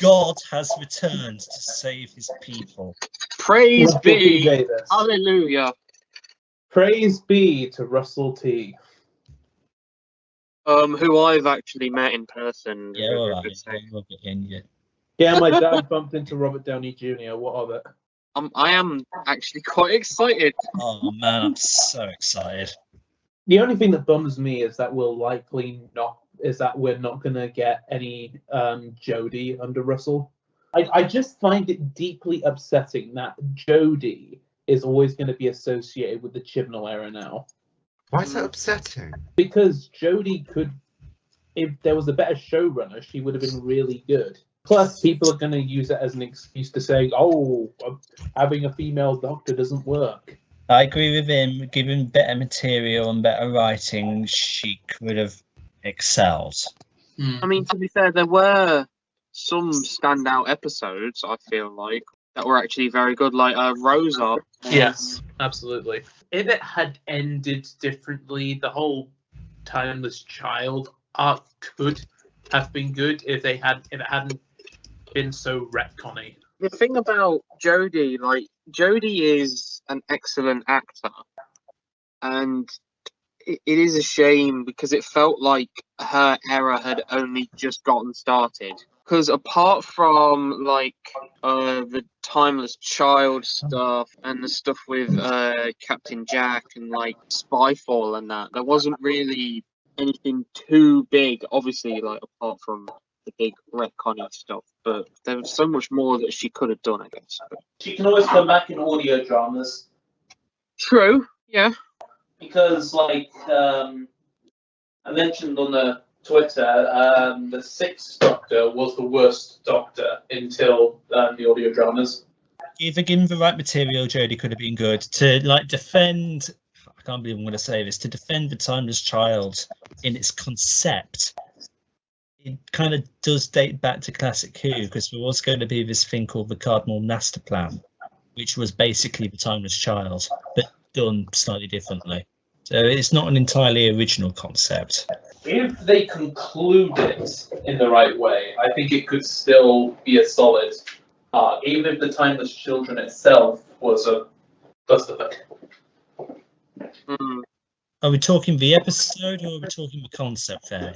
God has returned to save his people. Praise Russell T. be. Davis. Hallelujah. Praise be to Russell T. Who I've actually met in person. Yeah, all right. We'll get in, yeah. Yeah, my dad bumped into Robert Downey Jr. What of it? I am actually quite excited. Oh man, I'm so excited. The only thing that bums me is that we're not gonna get any Jodie under Russell. I just find it deeply upsetting that Jodie is always going to be associated with the Chibnall era now. Why is that upsetting? Because Jodie could, if there was a better showrunner, she would have been really good. Plus, people are going to use it as an excuse to say, "Oh, having a female doctor doesn't work." I agree with him. Given better material and better writing, she could have excelled. I mean, to be fair, there were some standout episodes, I feel like, that were actually very good, like Rosa. Yes, absolutely. If it had ended differently, the whole Timeless Child arc could have been good if it hadn't been so retconny. The thing about Jodie, like, Jodie is an excellent actor, and it is a shame because it felt like her era had only just gotten started. Because apart from like the Timeless Child stuff and the stuff with Captain Jack and like Spyfall and that, there wasn't really anything too big. Obviously, like apart from the big retconny stuff, but there was so much more that she could have done, I guess. She can always come back in audio dramas. True. Yeah. Because, like, I mentioned on the Twitter, the Sixth Doctor was the worst Doctor until the audio dramas. If given the right material, Jodie could have been good to like defend. I can't believe I'm going to say this. To defend the Timeless Child in its concept, it kind of does date back to classic Who, because there was going to be this thing called the Cardinal Master Plan, which was basically the Timeless Child, but done slightly differently. So it's not an entirely original concept. If they conclude it in the right way, I think it could still be a solid arc, even if the Timeless Children itself was a clusterfuck. Are we talking the episode or are we talking the concept there?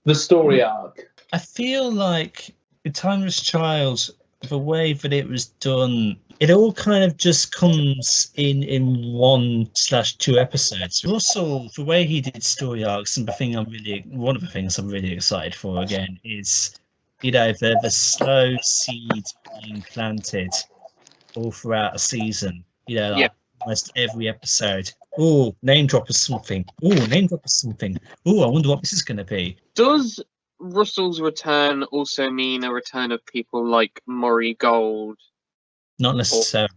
The story arc. I feel like the Timeless Child, the way that it was done, it all kind of just comes in 1/2 episodes. Russell, the way he did story arcs, and one of the things I'm really excited for again is, the slow seeds being planted all throughout a season. Almost every episode. Oh, name drop us something. Oh, name drop us something. Oh, I wonder what this is going to be. Does Russell's return also mean a return of people like Murray Gold? Not necessarily.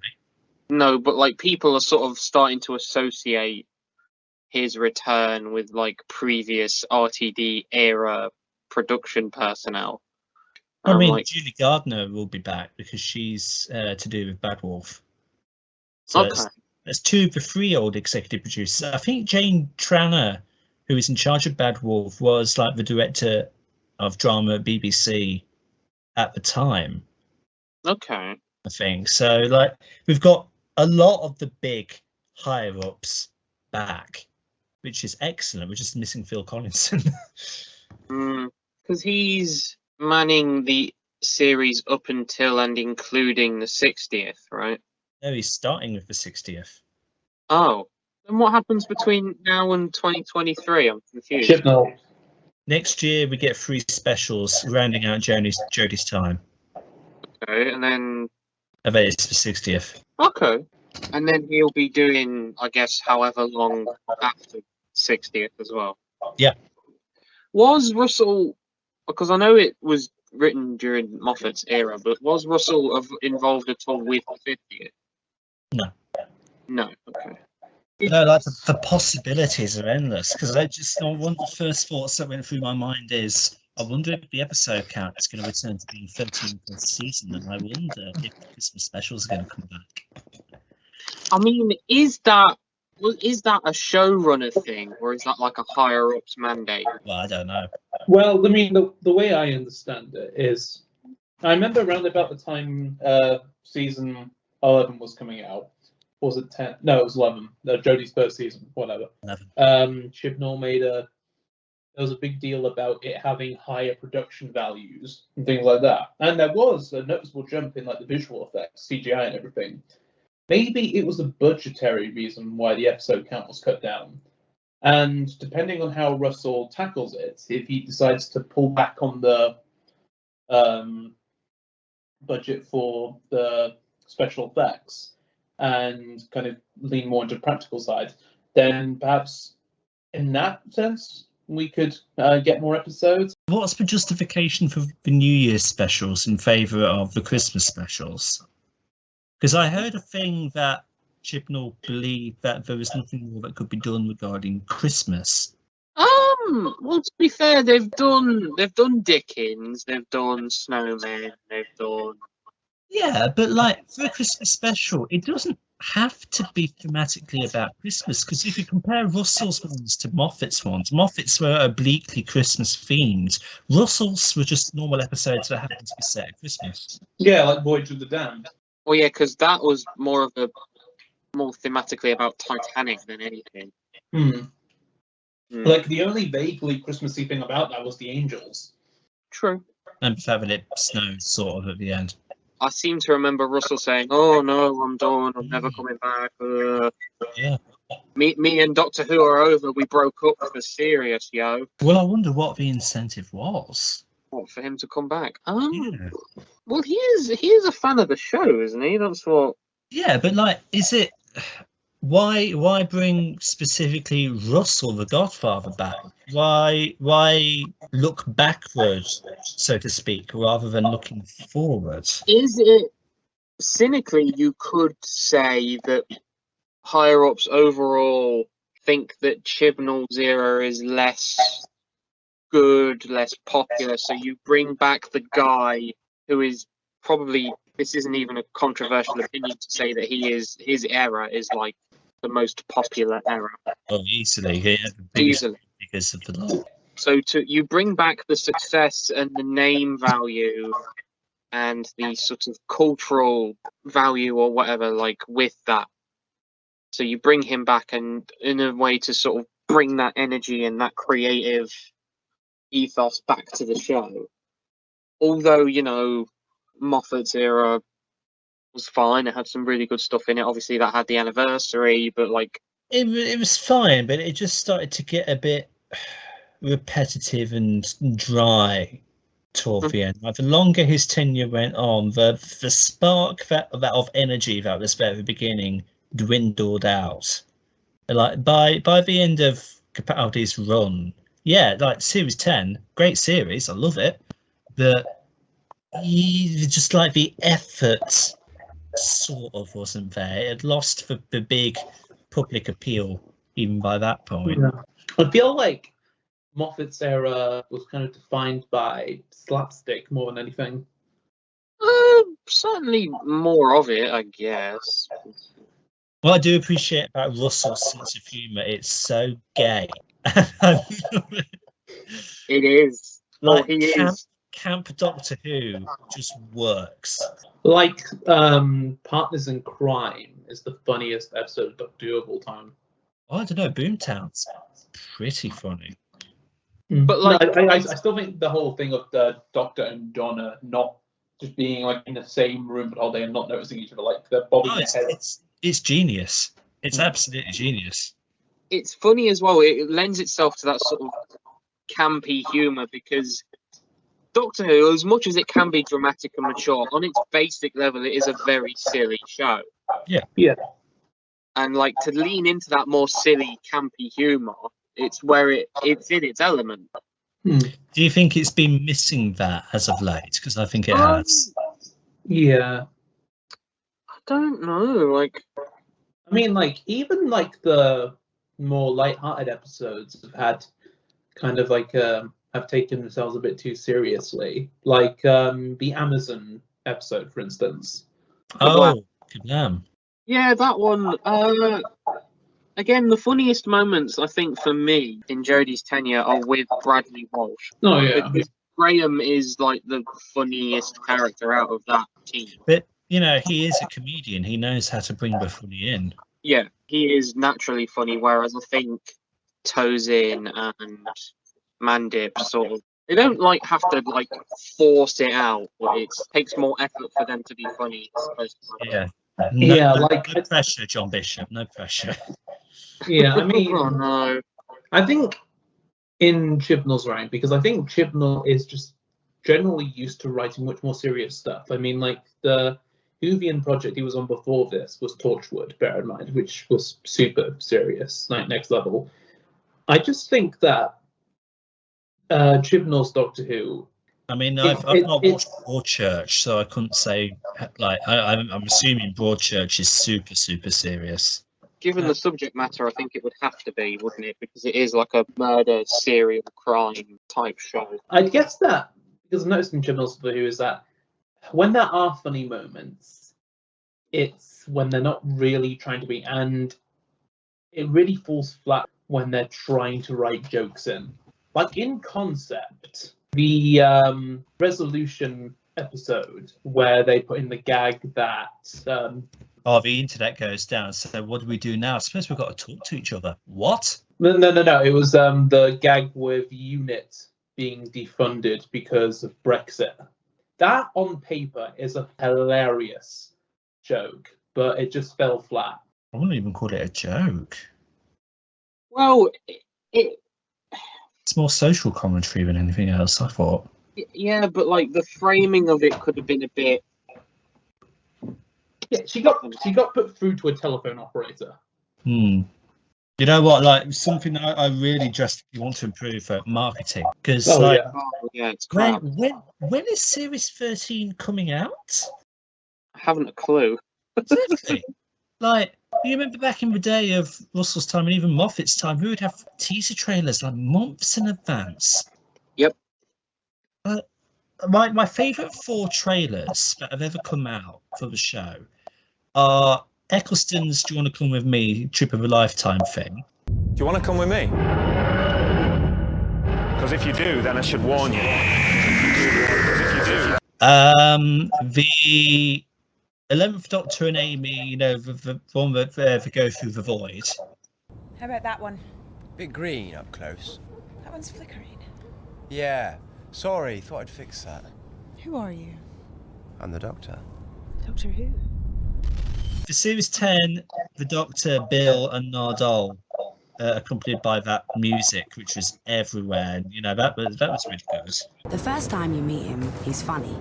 No, but like people are sort of starting to associate his return with like previous RTD era production personnel. I mean, Julie Gardner will be back because she's to do with Bad Wolf. So okay. There's 2 of the 3 old executive producers. I think Jane Tranner, who is in charge of Bad Wolf, was like the director of drama at BBC at the time. Okay. I think so. Like, we've got a lot of the big higher ups back, which is excellent. We're just missing Phil Collinson. Because he's manning the series up until and including the 60th, right? No, he's starting with the 60th. Oh, then what happens between now and 2023? I'm confused. Chibnall. Next year we get 3 specials rounding out Jodie's time. Okay, and then I bet it's the 60th. Okay. And then he'll be doing, I guess, however long after 60th as well. Yeah. Was Russell, because I know it was written during Moffat's era, but was Russell involved at all with the 50th? No. No, okay. No, like the possibilities are endless, because one of the first thoughts that went through my mind is, I wonder if the episode count is going to return to being 13 per season, and I wonder if the Christmas specials are going to come back. I mean, is that a showrunner thing, or is that like a higher ups mandate? Well, I don't know. Well, I mean, the way I understand it is I remember around about the time season 11 was coming out. Was it 10? No, it was 11. Jodie's first season, whatever. 11. Chibnall there was a big deal about it having higher production values and things like that. And there was a noticeable jump in like the visual effects, CGI and everything. Maybe it was a budgetary reason why the episode count was cut down. And depending on how Russell tackles it, if he decides to pull back on the budget for the special effects and kind of lean more into the practical side, then perhaps in that sense we could get more episodes. What's the justification for the New Year's specials in favour of the Christmas specials? Because I heard a thing that Chibnall believed that there was nothing more that could be done regarding Christmas. Well, to be fair, they've done Dickens, they've done Snowmen, they've done. Yeah, but like for a Christmas special, it doesn't have to be thematically about Christmas. Because if you compare Russell's ones to Moffat's ones, Moffat's were obliquely Christmas themed. Russell's were just normal episodes that happened to be set at Christmas. Yeah, like Voyage of the Damned. Well, yeah, because that was more thematically about Titanic than anything. Like the only vaguely Christmassy thing about that was the angels. True. And the fact that it snowed sort of at the end. I seem to remember Russell saying, "Oh no, I'm done. I'm never coming back." Yeah. Me and Doctor Who are over. We broke up for serious, yo. Well, I wonder what the incentive was. What, for him to come back? Yeah. Well, he is a fan of the show, isn't he? That's what. Yeah, but like, is it why bring specifically Russell the Godfather back? Why look backwards, so to speak, rather than looking forward? Is it cynically? You could say that higher ups overall think that Chibnall's era is less good, less popular. So you bring back the guy who is probably. This isn't even a controversial opinion to say that his era is like the most popular era. Oh, easily, yeah, Easily. Because of the law. So you bring back the success and the name value and the sort of cultural value or whatever, like with that. So you bring him back and in a way to sort of bring that energy and that creative ethos back to the show. Although, you know, Moffat's era was fine. It had some really good stuff in it. Obviously, that had the anniversary, but like it was fine, but it just started to get a bit repetitive and dry toward the end. Like the longer his tenure went on, the spark that of energy that was there at the beginning dwindled out. Like by the end of Capaldi's run, yeah, like series 10, great series, I love it, but just like the effort sort of wasn't there. It had lost the big public appeal even by that point. Yeah. I feel like Moffat's era was kind of defined by slapstick more than anything. Certainly more of it, I guess. What I do appreciate about Russell's sense of humour, it's so gay. It is. Like, He is. Camp Doctor Who just works. Like Partners in Crime is the funniest episode of Doctor Who of all time. Oh, I don't know, Boomtown's pretty funny. But like, no, I still think the whole thing of the Doctor and Donna not just being like in the same room all day and not noticing each other, like they're bobbing their heads. It's genius. It's absolutely genius. It's funny as well. It lends itself to that sort of campy humour because Doctor Who, as much as it can be dramatic and mature, on its basic level, it is a very silly show. Yeah. And like to lean into that more silly, campy humour, it's where it's in its element. Do you think it's been missing that as of late? Because I think it has. Yeah. I don't know. Like, I mean, like even like the more light-hearted episodes have had kind of like have taken themselves a bit too seriously, like the Amazon episode, for instance. Oh, damn. Yeah, that one. Again, the funniest moments I think for me in Jodie's tenure are with Bradley Walsh. Oh yeah. Graham is like the funniest character out of that team. But he is a comedian. He knows how to bring the funny in. Yeah, he is naturally funny, whereas I think Tozin and Mandip sort of they don't have to force it out, but it takes more effort for them to be funny. Yeah. No pressure, John Bishop. No pressure. Yeah, I mean, oh no. I think in Chibnall's rank, because I think Chibnall is just generally used to writing much more serious stuff. I mean, the Hoovian project he was on before this was Torchwood, bear in mind, which was super serious, next level. I just think that Chibnall's Doctor Who. I mean, I've not watched Broadchurch, so I couldn't say. I'm assuming Broadchurch is super, super serious. Given the subject matter, I think it would have to be, wouldn't it? Because it is like a murder, serial crime type show. I guess that, because I've noticed in Chibnall's Doctor Who, is that when there are funny moments, it's when they're not really trying to be, and it really falls flat when they're trying to write jokes in. Like in concept, the resolution episode where they put in the gag that the internet goes down, so what do we do now? I suppose we've got to talk to each other. What? No. It was the gag with UNIT being defunded because of Brexit. That on paper is a hilarious joke, but it just fell flat. I wouldn't even call it a joke. Well, it's more social commentary than anything else, I thought. Yeah, but the framing of it could have been a bit. Yeah, she got put through to a telephone operator. You know what? Something I really just want to improve marketing, because it's crap. when is Series 13 coming out? I haven't a clue. Exactly. You remember back in the day of Russell's time and even Moffat's time, we would have teaser trailers months in advance. Yep. My favourite 4 trailers that have ever come out for the show are Eccleston's "Do You Want to Come With Me?" Trip of a Lifetime thing. Do you want to come with me? Because if you do, then I should warn you. The 11th Doctor and Amy, the one that they go through the void. How about that one? Bit green up close. That one's flickering. Yeah. Sorry, thought I'd fix that. Who are you? I'm the Doctor. Doctor Who? For Series 10, the Doctor, Bill, and Nardole, accompanied by that music, which was everywhere. And, that was really good. The first time you meet him, he's funny.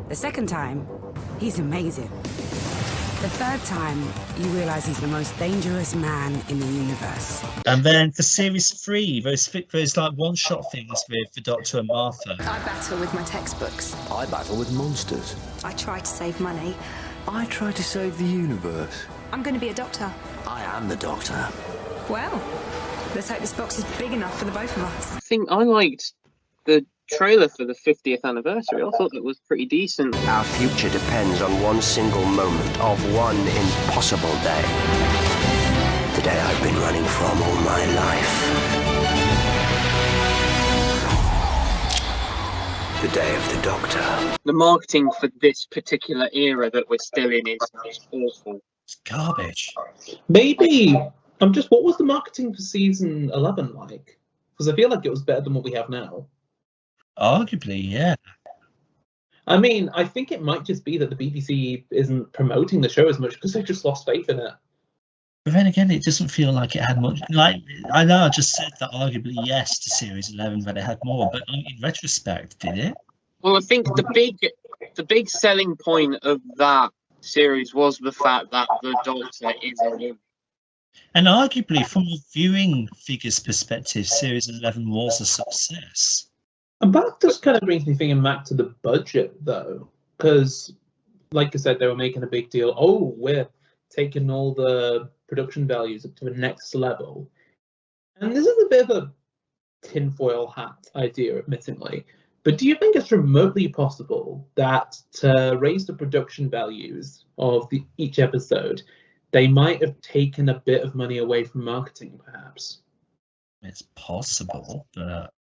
The second time, he's amazing. The third time, you realise he's the most dangerous man in the universe. And then for Series 3, those one-shot things with the Doctor and Martha. I battle with my textbooks. I battle with monsters. I try to save money. I try to save the universe. I'm going to be a doctor. I am the Doctor. Well, let's hope this box is big enough for the both of us. I think I liked the trailer for the 50th anniversary. I thought that was pretty decent. Our future depends on one single moment of one impossible day. The day I've been running from all my life. The day of the Doctor. The marketing for this particular era that we're still in is awful. It's garbage. Maybe what was the marketing for season 11 like? Because I feel like it was better than what we have now. Arguably, yeah. I mean, I think it might just be that the BBC isn't promoting the show as much because they just lost faith in it. But then again, it doesn't feel like it had much. I know I just said that arguably yes to Series 11, that it had more, but in retrospect, did it? Well, I think the big selling point of that series was the fact that the Doctor is a woman. And arguably, from a viewing figures perspective, Series 11 was a success. And that just kind of brings me thinking back to the budget, though, because, like I said, they were making a big deal. Oh, we're taking all the production values up to the next level. And this is a bit of a tinfoil hat idea, admittingly. But do you think it's remotely possible that to raise the production values of each episode, they might have taken a bit of money away from marketing, perhaps? It's possible, but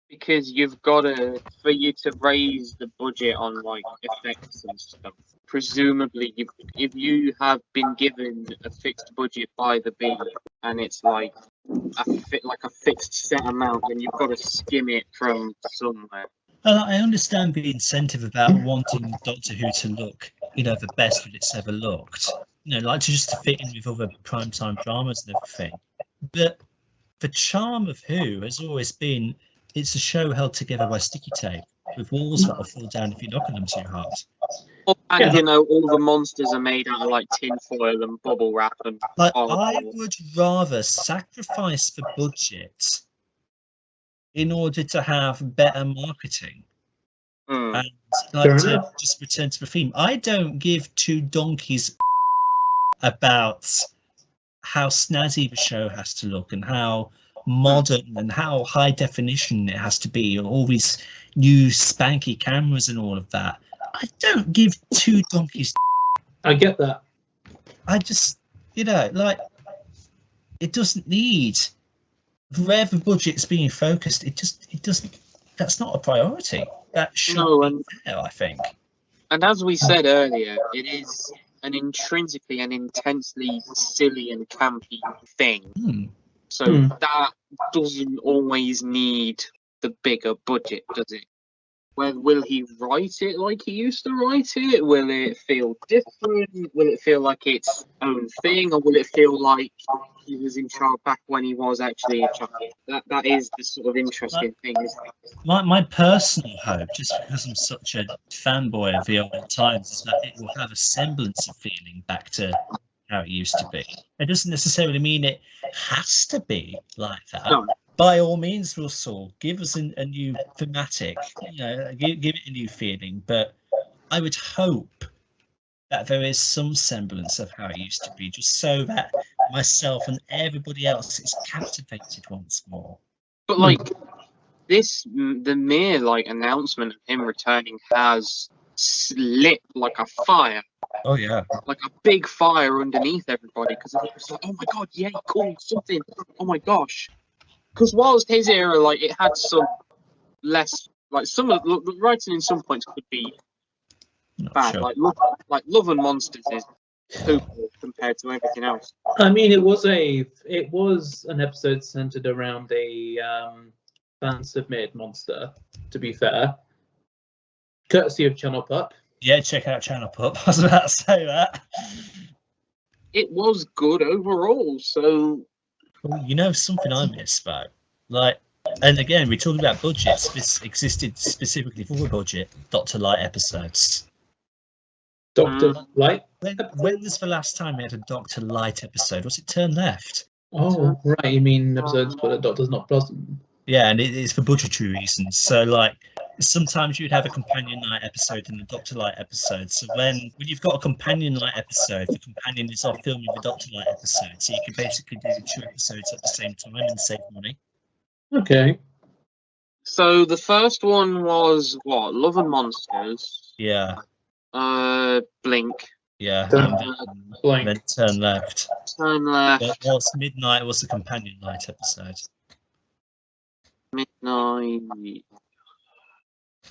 because you've got to, for you to raise the budget on like effects and stuff. Presumably, if you have been given a fixed budget by the B and it's like a fixed set amount, then you've got to skim it from somewhere. Well, I understand the incentive about wanting Doctor Who to look, the best that it's ever looked. Like to fit in with other primetime dramas and everything. But the charm of Who has always been it's a show held together by sticky tape with walls that will fall down if you knock on them too hard. And all the monsters are made out of like tin foil and bubble wrap and. Like I would rather sacrifice the budget in order to have better marketing. And to just return to the theme, I don't give two donkeys about how snazzy the show has to look and how modern and how high definition it has to be, and all these new spanky cameras and all of that. I don't give two donkeys. I get that. I just, like, it doesn't need. Where the budget's being focused, it doesn't. That's not a priority. That should be there, I think. And as we said earlier, it is an intrinsically and intensely silly and campy thing. So that doesn't always need the bigger budget, does it? Will he write it like he used to write it? Will it feel different? Will it feel like its own thing? Or will it feel like he was in charge back when he was actually in charge? That is the sort of interesting thing, isn't it? My personal hope, just because I'm such a fanboy of the old times, is that it will have a semblance of feeling back to how it used to be. It doesn't necessarily mean it has to be like that. No. By all means, Russell, give us a new thematic, give it a new feeling. But I would hope that there is some semblance of how it used to be, just so that myself and everybody else is captivated once more. But like the mere announcement of him returning has lit like a fire. Oh yeah, like a big fire underneath everybody, because it was like, oh my god, yeah, cool, something. Oh my gosh. Because whilst his era, it had some less, some of the writing in some points could be bad. Sure. Love and Monsters is poopy compared to everything else. I mean, it was an episode centered around a fan-submitted monster. To be fair, courtesy of Channel Pup. Yeah, check out Channel Pup. I was about to say that. It was good overall, so. Well, something I miss about, and again, we're talking about budgets. This existed specifically for a budget. Dr. Light episodes. Dr. Light? When was the last time we had a Dr. Light episode? Was it Turn Left? Oh, right. You mean episodes where the Doctor's not present? Yeah, and it's for budgetary reasons. So, sometimes you'd have a companion light episode and a Dr. Light episode. So when you've got a companion light episode, the companion is off filming the Dr. Light episode. So you can basically do 2 episodes at the same time and save money. Okay. So the first one was what? Love and Monsters. Yeah. Blink. Yeah. Blink. Then Turn Left. Turn Left. Whilst Midnight was the companion light episode. Midnight.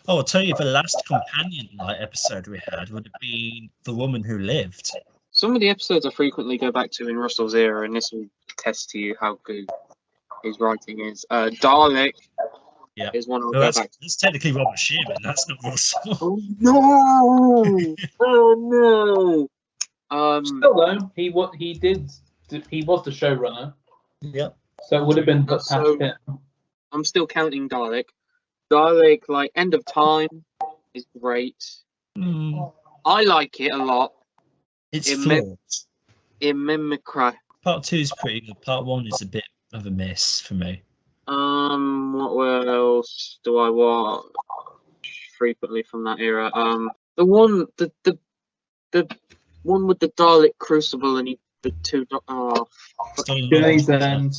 Oh, I'll tell you, the last companion light episode we had would have been The Woman Who Lived. Some of the episodes I frequently go back to in Russell's era, and this will attest to you how good his writing is. Dalek is one I'll go back to. That's technically Robert Shearman, that's not Russell. Oh no! Oh no! Still though, he was the showrunner. Yep. So it would have been past him. I'm still counting Dalek. Dalek, End of Time is great. I like it a lot. It's flawed. In Mimicry. Part 2 is pretty good. Part 1 is a bit of a miss for me. What else do I watch frequently from that era? The one with the Dalek Crucible and the two. Journey's End.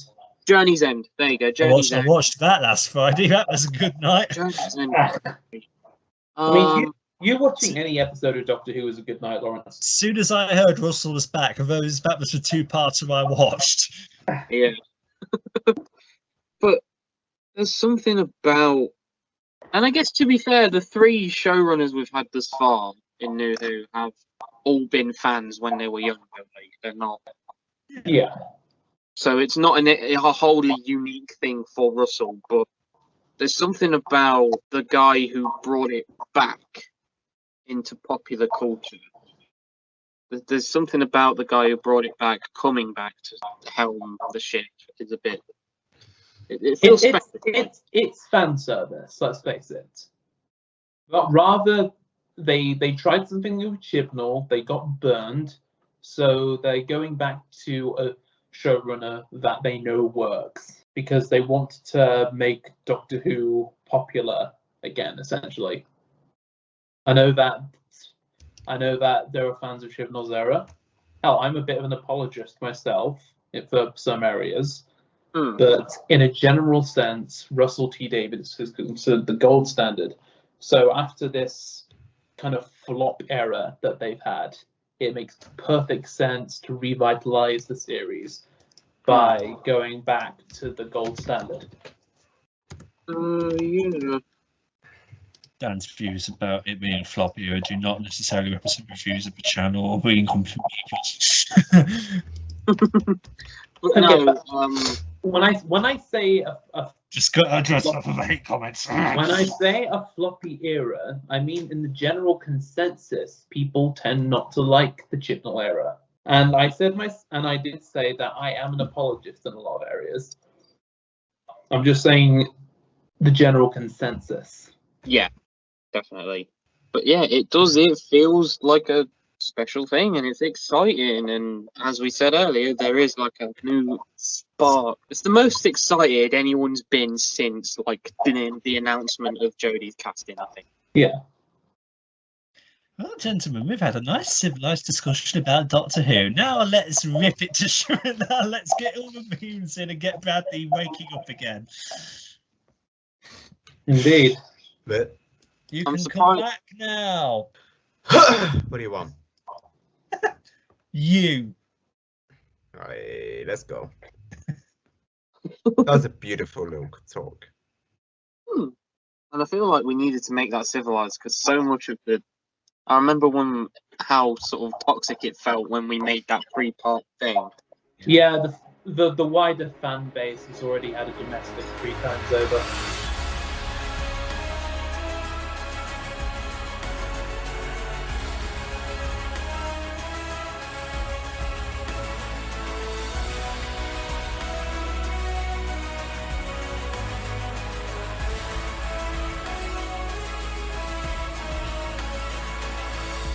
Journey's End. There you go. I watched that last Friday. That was a good night. Journey's End. I mean, you watching any episode of Doctor Who is a good night, Lawrence. As soon as I heard Russell was back, although that was the 2-parter I watched. Yeah. But There's something about, and I guess to be fair, the 3 showrunners we've had thus far in New Who have all been fans when they were younger. Like, they're not. Yeah. So it's not a wholly unique thing for Russell, but there's something about the guy who brought it back into popular culture. There's something about the guy who brought it back, coming back to helm the ship, is a bit. It feels special. It's fan service. Let's face it. But rather, they tried something new with Chibnall. They got burned, so they're going back to a showrunner that they know works because they want to make Doctor Who popular again. Essentially, I know that there are fans of Chibnall's era. Hell, I'm a bit of an apologist myself for some areas. But in a general sense, Russell T Davies is considered the gold standard. So after this kind of flop era that they've had, it makes perfect sense to revitalize the series by going back to the gold standard. Yeah. Dan's views about it being floppy do not necessarily represent the views of the channel or the income from But when I say a just got to address off of the hate comments. when I say a floppy era, I mean in the general consensus, people tend not to like the Chibnall era. And I did say that I am an apologist in a lot of areas. I'm just saying the general consensus. Yeah, definitely. But yeah, it does. It feels like a special thing, and it's exciting. And as we said earlier, there is like a new spark. It's the most excited anyone's been since like the announcement of Jodie's casting, I think. Yeah. Well, gentlemen, we've had a nice civilized discussion about Doctor Who. Now let's rip it to shreds. Now let's get all the memes in and get Bradley waking up again. Indeed. But you can come back now. What do you want? You. Alright, let's go. That was a beautiful little talk. And I feel like we needed to make that civilized because so much of the. I remember how sort of toxic it felt when we made that 3-part thing. Yeah, the wider fan base has already had a domestic 3 times over.